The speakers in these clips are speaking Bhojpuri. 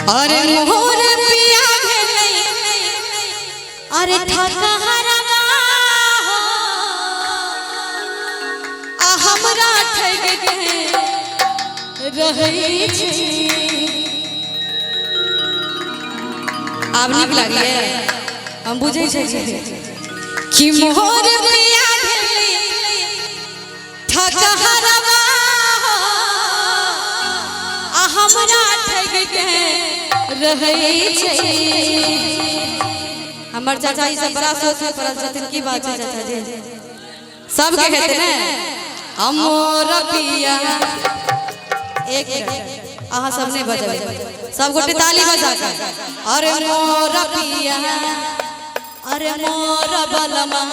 अरे मोर पिया भेलै अरे ठकहरवा आ हमरा ठग के रहै छै। आब नीक लागैए हम बुझै छै कि मोर पिया भेलै ठकहरवा आ हमरा ठग के रहै छै। हमर चाचा ई सब बड़ा सोच में पड़ल छथिन की बात है चाचा जी सब के कहते हैं हमर पिया एक अहाँ सब नहीं बजबै सब गोटे ताली बजा के अरे मोर पिया अरे मोर बलमा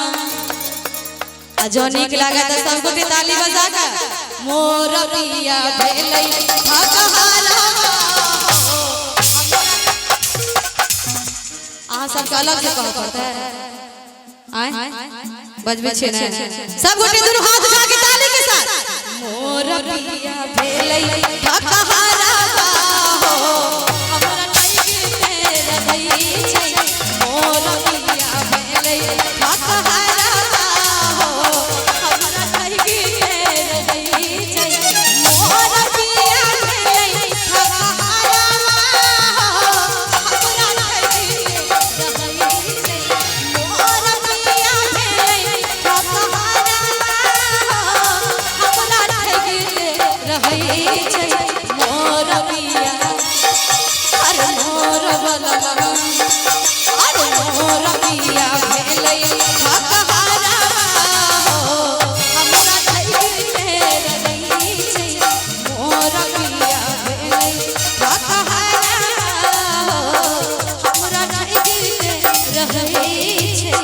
आ जो नीक लागे त सब गोटे ताली बजा के मोर पिया भेलै ठकहरवा। सबके अलग से कह पड़ता है आए बजबे छे ना सब गोटे दोनों हाथ उठा के ताली के साथ मोर पिया भेलै ठकहरवा हो हमरा ठग के रहै छै। मोर पिया भेलै ठकहरवा हो हमरा ठग के रहै छै। मोर पिया भेलै ठकहरवा मोर पिया अरे मोर बलमा अरे मोर पिया भेलै ठकहरवा हो हमरा ठग के रहै छै। मोर पिया भेलै ठकहरवा हो हमरा ठग के रहै छै।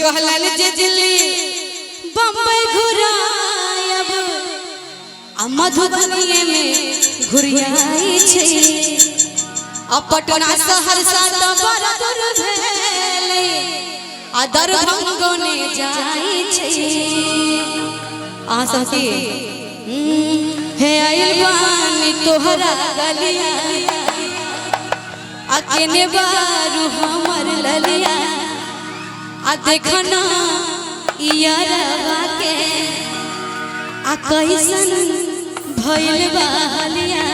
कहलन जे दिल्ली बम्बई घुरायब आ मधुबनी में घुरियाई छै आ पटना सहरसा त बड़ा दूर भेलै आ दरभंगो ने जाई छै। आ सखी हे आइल बानी तोहरा गलिया आ केने बारू हमर ललिया आ देखना यारवा के आ कैसन भइल बालिया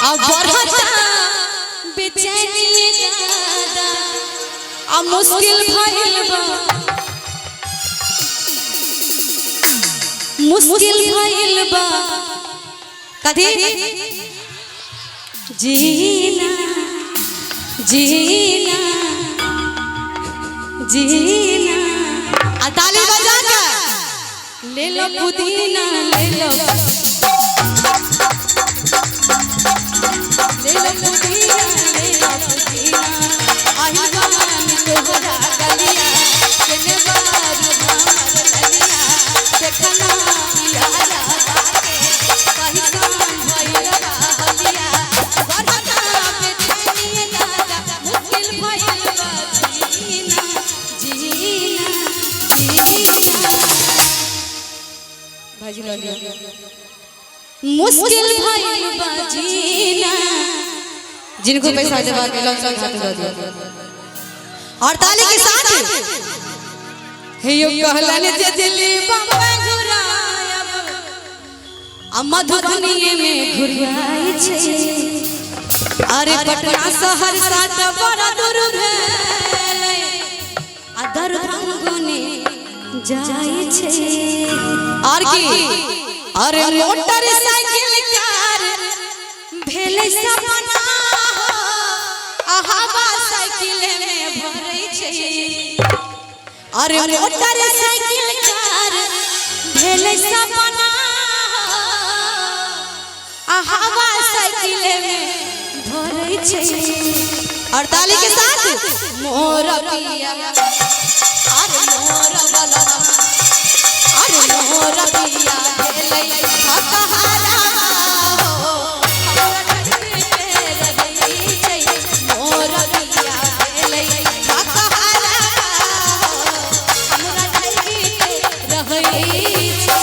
आ बढ़ता बेचैनी दादा आ मुश्किल भइल बा कथी जीना जीना जीना आ ताली बजा के ले लो पुदीना ले लो पुदीना आही गान तोहरा गलिया केने बारू हमर ललिया देखना यारा के कैसन भइल बा हलिया बढ़ता बेचैनी दादा मुश्किल भइल बा जीना भाजी लो मुश्किल भइल बा जीना जिनको पैसा देवा के लमसम हाथ दे दिया और ताली के साथ हे यो कहलन जे दिल्ली बम्बई घुरायब मधुबनी में घुरियाई छे अरे पटना शहर साथ बड़ा दूर भेले आ दरभंगने जाई छे और की अरे मोटरसाइकिल कार भेले सपना आ हवा साइकिल में भरै छे अरे मोटरसाइकिल कार भेले सपना हवा साइकिल में भरै छे और ताली के साथ मोर पिया अरे मोर बलवा अरे मोर पिया भेलै हकहारा हो हमरा ठठे रहै छै मोर पिया भेलै हकहारा हो हमरा ठठे रहै छै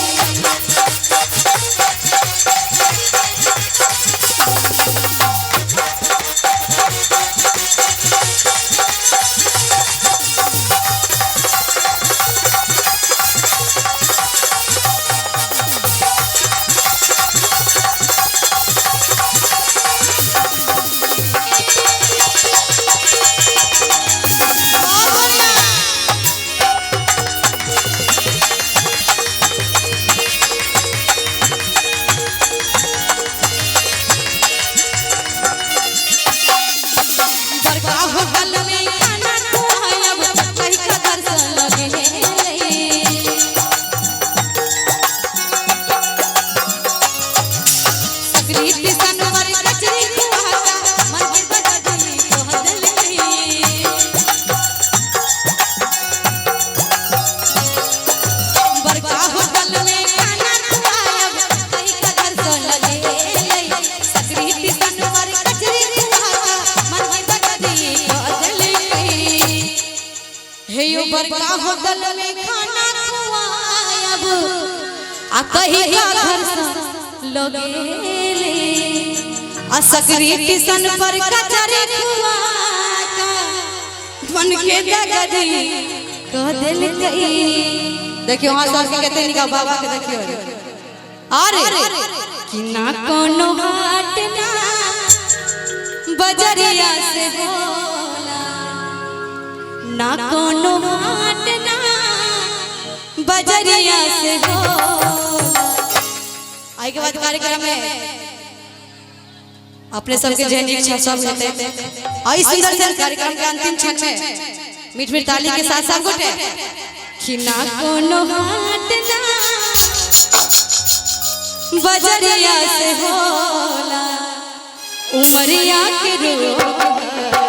बड़का होटल में खाना खुआब आ कहीं का घर से लगेले आ सकरी टिशन पर कचरी खुआ का मन के दगदी कह दिल कई देखियो हां सास के कहते निका बाबा के देखियो अरे कि ना कोनो हाट ना बजरिया से होला ना कोनो हाट ना बजरिया से हो आई के बाद कार्यक्रम में अपने सबके जहनी इच्छा सब होते आई सुंदर से कार्यक्रम के अंतिम क्षण में मीठ मीठ ताली के साथ सब गोटे कि ना कोनो हाट ना बजरिया से होला उमरिया के रो